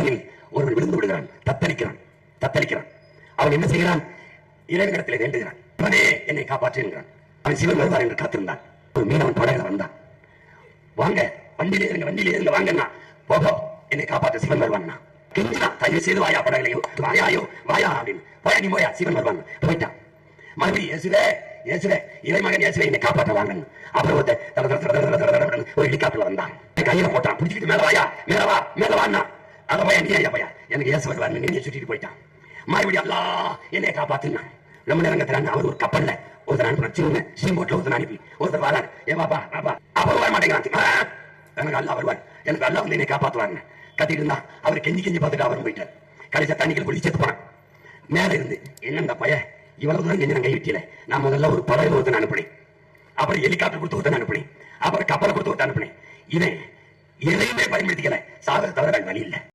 கடலில் ஒருவன் விழுந்து விடுகிறான், தத்தளிக்கிறான். அவன் என்ன செய்கிறான்? இறைவனிடத்தில் வேண்டுகிறான், அவனே என்னை காப்பாற்று என்கிறான். அவன் சிவன் வருவார் என்று காத்திருந்தான். ஒரு மீனவன் படகுல வந்தான். வாங்க, வண்டியில இருங்க வாங்கன்னா, போகோ என்னை காப்பாற்ற சிவன் வருவான். கெஞ்சினான், தயவு செய்து வாயா படகுலையோ, வாயா அப்படின்னு. போயா நீ போயா, சிவன் வருவான். போயிட்டான். மறுபடியும் இயேசுவே இறைமகன் இயேசுவே என்னை காப்பாற்ற வாங்க. அப்புறம் ஒரு ஹெலிகாப்டர்ல வந்தான், கையில போட்டான், பிடிச்சிட்டு மேல வான்னா. அத பையா நீ ஐயா பையா எனக்கு இயேசு வருவார் நீ சுட்டிட்டு போயிட்டான். மறுபடியும் அல்லா என்னை காப்பாத்துனா. ரொம்ப நேரம் அவர் ஒரு கப்பல்ல ஒருத்தர் அனுப்பின, சின்ன ஸ்டீம்போட்ல ஒருத்தர் அனுப்பி ஒருத்தர் வராரு. ஏவாப்பா அவர் வர மாட்டேங்கிறான். எனக்கு அல்லா வருவார், எனக்கு அல்லா வந்து என்னை காப்பாத்துவாங்க கத்திட்டு இருந்தா. அவர் கெஞ்சி பார்த்துட்டு அவரும் போயிட்டார். கடைசியா தண்ணிகள் குளிச்சு செத்து போனான். மேல இருந்து என்னங்க பைய இவ்வளவு தூரம் கெஞ்சி நான் கை விட்டியில, நான் முதல்ல ஒரு படகு ஒருத்தன் அனுப்பினேன், அப்புறம் ஹெலிகாப்டர் கொடுத்து ஒருத்தன் அனுப்பினேன், அப்புறம் கப்பலை கொடுத்து ஒருத்தன் அனுப்பினேன். இவன் எதையுமே பயன்படுத்திக்கல, சாகர தவிர வழி இல்லை.